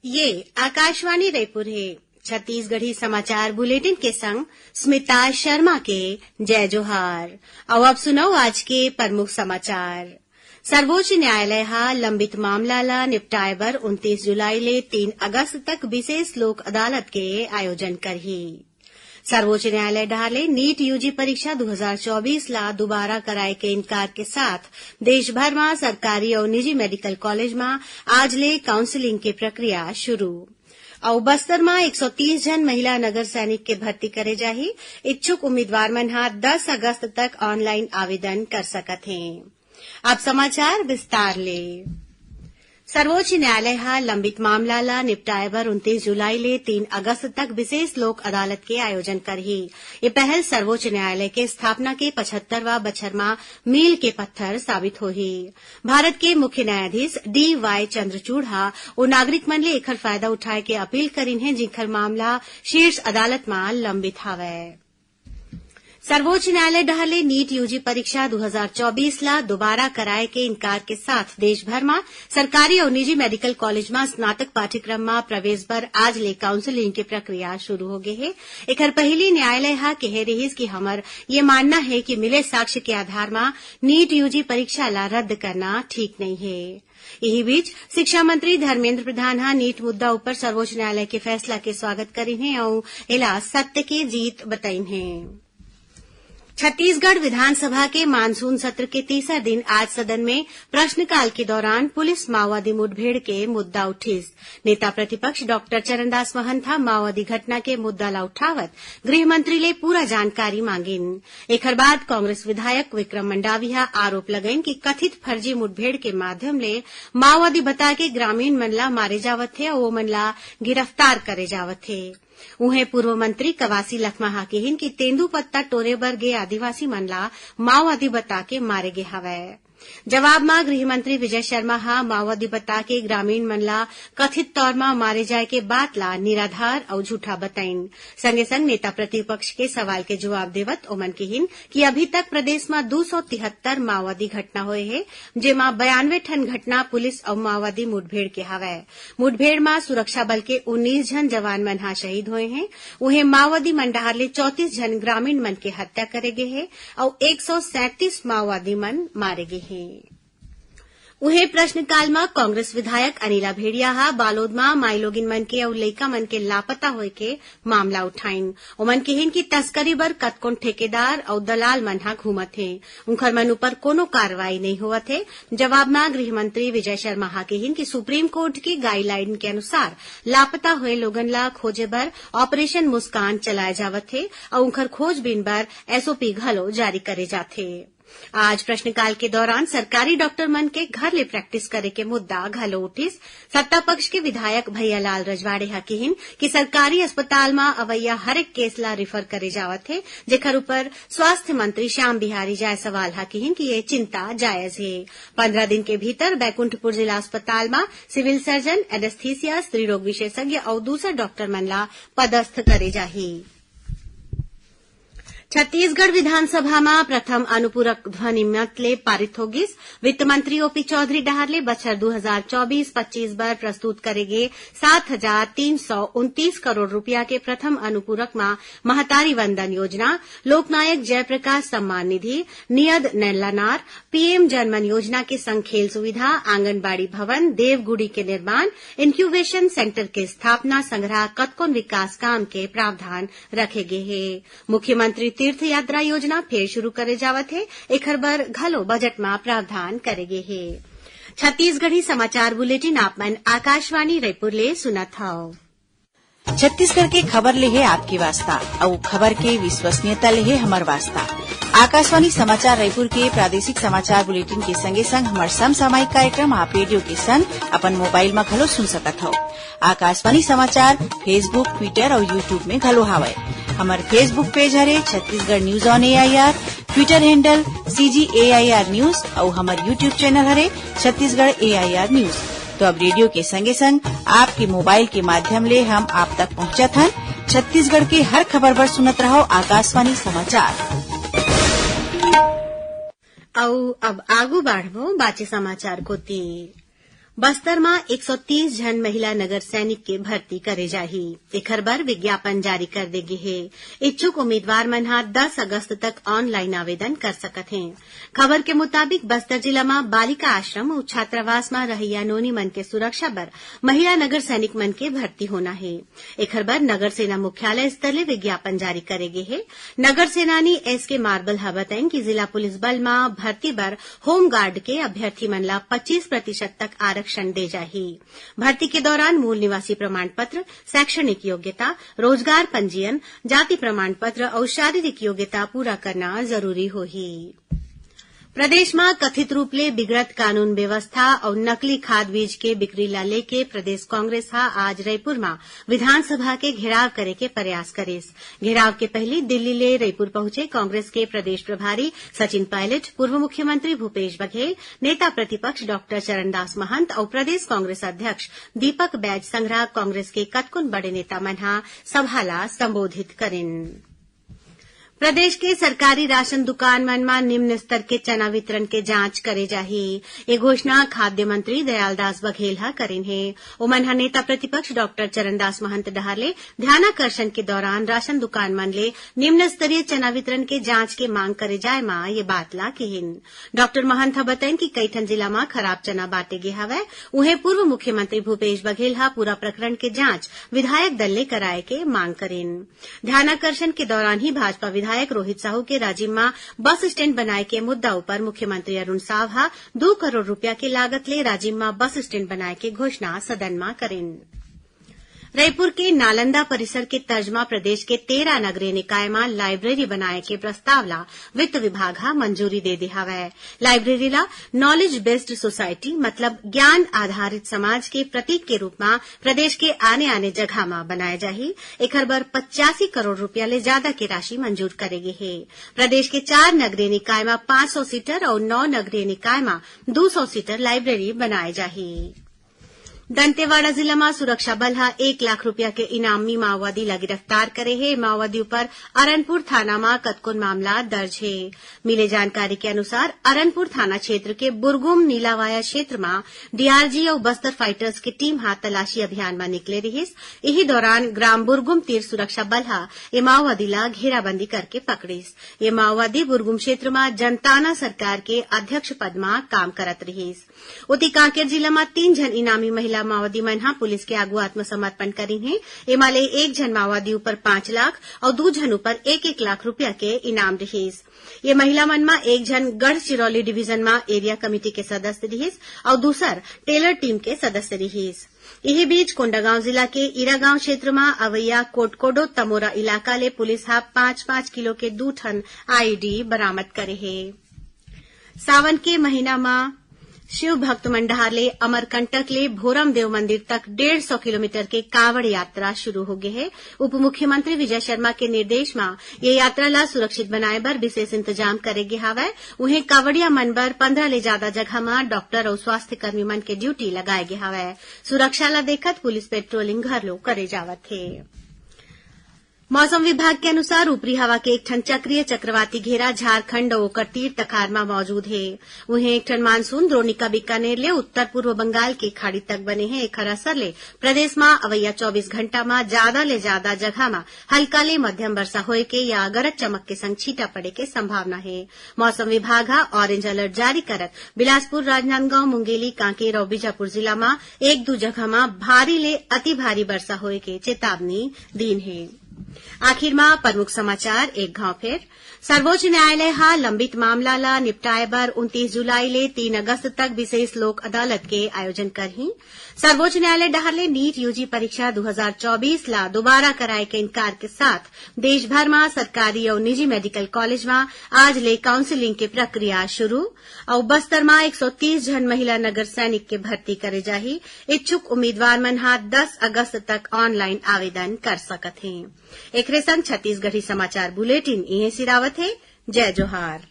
ये आकाशवाणी रायपुर है। छत्तीसगढ़ी समाचार बुलेटिन के संग स्मिता शर्मा के जय जोहार। अब सुनो आज के प्रमुख समाचार। सर्वोच्च न्यायालय हा लंबित मामला ला निपटाए बर 29 जुलाई ले 3 अगस्त तक विशेष लोक अदालत के आयोजन करही। सर्वोच्च न्यायालय डाले नीट यूजी परीक्षा 2024 ला दोबारा कराए के इनकार के साथ देशभर में सरकारी और निजी मेडिकल कॉलेज में आज ले काउंसलिंग की प्रक्रिया शुरू। और बस्तर में 130 जन महिला नगर सैनिक के भर्ती करे जाही। इच्छुक उम्मीदवार मन 10 अगस्त तक ऑनलाइन आवेदन कर सकत हैं। अब समाचार विस्तार ले। सर्वोच्च न्यायालय हा लंबित मामला ला निपटाए बर 29 जुलाई ले 3 अगस्त तक विशेष लोक अदालत के आयोजन करही। ये पहल सर्वोच्च न्यायालय के स्थापना के 75वां बछर में मील के पत्थर साबित होही। भारत के मुख्य न्यायाधीश DY चंद्रचूड़ हा ओ नागरिक मन ले एखर फायदा उठाए के अपील करिन है जिनकर मामला शीर्ष अदालत में लंबित हावय। सर्वोच्च न्यायालय डहले नीट यूजी परीक्षा 2024 ला दोबारा कराए के इनकार के साथ देशभर में सरकारी और निजी मेडिकल कॉलेज में स्नातक पाठ्यक्रम में प्रवेश बर आज ले काउंसलिंग की प्रक्रिया शुरू हो गई है। एकर पहली न्यायालय हा कहे रहीस कि हमर ये मानना है कि मिले साक्ष्य के आधार में नीट यूजी परीक्षा ला रद्द करना ठीक नहीं है। यही बीच शिक्षा मंत्री धर्मेंद्र प्रधान हा नीट मुद्दा ऊपर सर्वोच्च न्यायालय के फैसला के स्वागत करिन है और एला सत्य के जीत बताइन है। छत्तीसगढ़ विधानसभा के मानसून सत्र के तीसरा दिन आज सदन में प्रश्नकाल के दौरान पुलिस माओवादी मुठभेड़ के मुद्दा उठिस। नेता प्रतिपक्ष डॉक्टर चरणदास महंत माओवादी घटना के मुद्दा ला उठावत गृह मंत्री ले पूरा जानकारी मांगिन। एकर बाद कांग्रेस विधायक विक्रम मंडाविया आरोप लगाइन कि कथित फर्जी मुठभेड़ के माध्यम ले माओवादी बता के ग्रामीण मन ला मारे जावत थे और वो मन ला गिरफ्तार करे जावत थे। उन्हें पूर्व मंत्री कवासी लखमा हाकेहिन की तेंदुपत्ता टोरे बर गे आदिवासी मन ला माओवादी बता के मारे गे हवय। जवाब में गृह मंत्री विजय शर्मा हा माओवादी बता के ग्रामीण मन ला कथित तौर में मारे जाए के बात ला निराधार और झूठा बताइन। संगे संग नेता प्रतिपक्ष के सवाल के जवाब देवत ओमन कहिन कि अभी तक प्रदेश में 273 माओवादी घटना हुए है, जेमा 92 ठन घटना पुलिस और माओवादी मुठभेड़ के हवय। मुठभेड़ में सुरक्षा बल के 19 जन जवान मन हा शहीद हुए हैं। उन्हें माओवादी मन डाहर ले 34 जन ग्रामीण मन के हत्या करे गे है और 137 माओवादी मन मारे गे है। उन्हें प्रश्नकाल में कांग्रेस विधायक अनिला भेड़िया हा बालोद में माइलोगिन मन के और लइका मन के लापता होए के मामला उठाइन। ओमन कहिन कि तस्करी बर कतकोन ठेकेदार और दलाल मन हा घूमत हे, उनकर मन ऊपर कोनो कार्रवाई नहीं होवत है। जवाब में गृह मंत्री विजय शर्मा हा कहिन कि सुप्रीम कोर्ट की गाइडलाइन के अनुसार लापता हुए लोगन ला खोजे बर ऑपरेशन मुस्कान चलाए जावत है और उनकर खोजबीन बर SOP घलो जारी करे जाथे। आज प्रश्नकाल के दौरान सरकारी डॉक्टर मन के घर ले प्रैक्टिस करे के मुद्दा घलो उठिस। सत्ता पक्ष के विधायक भैयालाल रजवाड़े हा कहिन कि सरकारी अस्पताल में अवैया हरेक केस ला रिफर करे जावत है, जेकर ऊपर स्वास्थ्य मंत्री श्याम बिहारी जायसवाल हा कहिन कि ये चिंता जायज है। 15 दिन के भीतर बैकुंठपुर जिला अस्पताल में सिविल सर्जन, एनेस्थीसिया, स्त्री रोग विशेषज्ञ और दूसरा डॉक्टर मन ला पदस्थ करे जाही। छत्तीसगढ़ विधानसभा में प्रथम अनुपूरक ध्वनि मत ले पारित होगिस। वित्त मंत्री OP चौधरी डहरले बछर 2024-25 बर प्रस्तुत करेगे 7,329 करोड़ रुपया के प्रथम अनुपूरक में महतारी वंदन योजना, लोकनायक जयप्रकाश सम्मान निधि, नियद नैलानार, PM जनमन योजना के संग खेल सुविधा, आंगनबाड़ी भवन, देवगुड़ी के निर्माण, इंक्यूबेशन सेंटर के स्थापना संग्रह कतकोन विकास काम के प्रावधान रखे गे है। मुख्यमंत्री तीर्थ यात्रा योजना फिर शुरू करे जावत है। एकर बर घलो बजट में प्रावधान करेगे है। छत्तीसगढ़ी समाचार बुलेटिन आप मन आकाशवाणी रायपुर ले सुनत हव। छत्तीसगढ़ के खबर ले है आपकी वास्ता और खबर के विश्वसनीयता ले है हमर वास्ता। आकाशवाणी समाचार रायपुर के प्रादेशिक समाचार बुलेटिन के संगे संग हमार समसामयिक कार्यक्रम आप रेडियो के संग अपन मोबाइल में घलो सुन सकत हो। आकाशवाणी समाचार फेसबुक, ट्विटर और यूट्यूब में घलो हावय। हमार फेसबुक पेज हरे Chhattisgarh news on AIR, Twitter handle CGAIR news और हमार यूट्यूब चैनल हरे छत्तीसगढ़ AIR न्यूज। तो अब रेडियो के संगे संग आपके मोबाइल के माध्यम ले हम आप तक पहुंचत हन। छत्तीसगढ़ के हर खबर पर सुनत रहो आकाशवाणी समाचार। अब आगू बाढ़बो बाचे समाचार को तीर। बस्तर में 130 जन महिला नगर सैनिक के भर्ती करे जाही। एखर बर विज्ञापन जारी कर दे गे हे। इच्छुक उम्मीदवार मन 10 अगस्त तक ऑनलाइन आवेदन कर सकत हैं। खबर के मुताबिक बस्तर जिला में बालिका आश्रम और छात्रावास में रहैया नोनी मन के सुरक्षा बर महिला नगर सैनिक मन के भर्ती होना है। एखर बर नगर सेना मुख्यालय स्तर ले विज्ञापन जारी करे गे हे। नगर सेनानी एसके मार्बल ह बताइन कि जिला पुलिस बल में भर्ती बर होमगार्ड के अभ्यर्थी मन ला 25% तक आरक्षण दे जाही। भर्ती के दौरान मूल निवासी प्रमाण पत्र, शैक्षणिक योग्यता, रोजगार पंजीयन, जाति प्रमाण पत्र और शारीरिक योग्यता पूरा करना जरूरी होही। प्रदेश में कथित रूप ले बिगड़त कानून व्यवस्था और नकली खाद बीज के बिक्री ला लेके प्रदेश कांग्रेस आज रायपुर में विधानसभा के घेराव करे के प्रयास करेस। घेराव के पहले दिल्ली ले रायपुर पहुंचे कांग्रेस के प्रदेश प्रभारी सचिन पायलट, पूर्व मुख्यमंत्री भूपेश बघेल, नेता प्रतिपक्ष डॉक्टर चरणदास महंत और प्रदेश कांग्रेस अध्यक्ष दीपक बैज संघरा कांग्रेस के कतकुन बड़े नेता मन सभा ला संबोधित करेन। प्रदेश के सरकारी राशन दुकान मन में निम्न स्तर के चना वितरण के जांच करे जाही। ये घोषणा खाद्य मंत्री दयालदास बघेल करेन है। ओमन नेता प्रतिपक्ष डॉक्टर चरणदास महंत डहारले ध्यानाकर्षण के दौरान राशन दुकान मन ले निम्न स्तरीय चना वितरण के जांच के मांग करे जाय मा ये बात ला कहिन। डॉक्टर महंत बताइन कि कईठन जिला में खराब चना बांटे गे हवय। उन्हें पूर्व मुख्यमंत्री भूपेश बघेल पूरा प्रकरण के जांच विधायक दल ले कराए के मांग करेन। ध्यानाकर्षण के दौरान ही भाजपा विधायक रोहित साहू के राजिम में बस स्टैंड बनाए के मुद्दा पर मुख्यमंत्री अरुण साव 2 करोड़ रुपया के लागत ले राजिम में बस स्टैंड बनाए के घोषणा सदन में करेन। रायपुर के नालंदा परिसर के तर्ज में प्रदेश के 13 नगरीय निकाय में लाइब्रेरी बनाए के प्रस्ताव ला वित्त विभाग मंजूरी दे दे हवय। लाइब्रेरी ला नॉलेज बेस्ड सोसाइटी मतलब ज्ञान आधारित समाज के प्रतीक के रूप में प्रदेश के आने आने जगह में बनाए जाही। एखर बर 85 करोड़ रुपया ले ज्यादा के राशि मंजूर करेगे है। प्रदेश के 4 नगरीय निकाय में 500 सीटर और 9 नगरीय निकाय में 200 सीटर लाइब्रेरी बनाए जाही। दंतेवाड़ा जिला में सुरक्षा बल 1 लाख रुपया के इनामी माओवादी ला गिरफ्तार करे है। माओवादी ऊपर अरनपुर थाना में कतकुन मामला दर्ज है। मिले जानकारी के अनुसार अरनपुर थाना क्षेत्र के बुरगुम नीलावाया क्षेत्र में डीआरजी और बस्तर फाइटर्स की टीम तलाशी अभियान में निकले रहिस। यही दौरान ग्राम बुरगुम तीर सुरक्षा बल ये माओवादी ला घेराबंदी करके पकड़िस। ये माओवादी बुरगुम क्षेत्र में जनताना सरकार के अध्यक्ष पद में काम करत रहिस। उती कांकेर जिला में 3 जन इनामी महिला माओवादी मन पुलिस के आगू आत्मसमर्पण करीन है। एमाले 1 जन माओवादी ऊपर 5 लाख और 2 जन ऊपर 1-1 लाख रुपया के इनाम रहिस। ये महिला मन में 1 जन गढ़चिरौली डिवीजन में एरिया कमेटी के सदस्य रहिस और दूसर टेलर टीम के सदस्य रहिस। यही बीच कोंडागांव जिला के इरागांव क्षेत्र में अवैया कोटकोडो तमोरा इलाका ले पुलिस 5-5 किलो के 2 टन आईडी बरामद करे है। सावन के महीना में शिव भक्त मंडहार ले अमरकंटक ले भोरम देव मंदिर तक 150 किलोमीटर के कावड़ यात्रा शुरू हो गई है। उप मुख्यमंत्री विजय शर्मा के निर्देश में ये यात्रा ला सुरक्षित बनाए बर विशेष इंतजाम करे गे हवय। उन्हें कावड़िया मन बर 15 ले ज्यादा जगह में डॉक्टर और स्वास्थ्य कर्मी मन के ड्यूटी लगाए गे हवय। सुरक्षा ला देखत पुलिस पेट्रोलिंग घर लो करे जावत है। मौसम विभाग के अनुसार ऊपरी हवा के एक ठन चक्रीय चक्रवाती घेरा झारखंड और ओकर तीर तखार में मौजूद है। वहीं एक ठन मानसून द्रोणिका बीकानेर ले उत्तर पूर्व बंगाल के खाड़ी तक बने हैं। एखर असर ले प्रदेश में अवैया 24 घंटा में ज्यादा ले ज्यादा जगह में हल्का ले मध्यम वर्षा होए के या गरज चमक के संग छींटा पड़े के संभावना है। मौसम विभाग ऑरेंज अलर्ट जारी करत बिलासपुर, राजनांदगांव, मुंगेली, कांकेर और बीजापुर जिला में 1-2 जगह में भारी ले अति भारी वर्षा होए के चेतावनी दीन है। आखिर में प्रमुख समाचार एक घाव फिर। सर्वोच्च न्यायालय लंबित मामला ला निपटाए बर 29 जुलाई ले 3 अगस्त तक विशेष लोक अदालत के आयोजन करही। सर्वोच्च न्यायालय डहारले नीट यूजी परीक्षा 2024 ला दोबारा कराए के इनकार के साथ देश भर में सरकारी और निजी मेडिकल कॉलेज में आज ले काउंसिलिंग की प्रक्रिया शुरू। और बस्तर में 130 जन महिला नगर सैनिक के भर्ती करे जाही। इच्छुक उम्मीदवार मन 10 अगस्त तक ऑनलाइन आवेदन कर सकत हैं। एकरे संग छत्तीसगढ़ी समाचार बुलेटिन इहे सिरावत है। जय जोहार।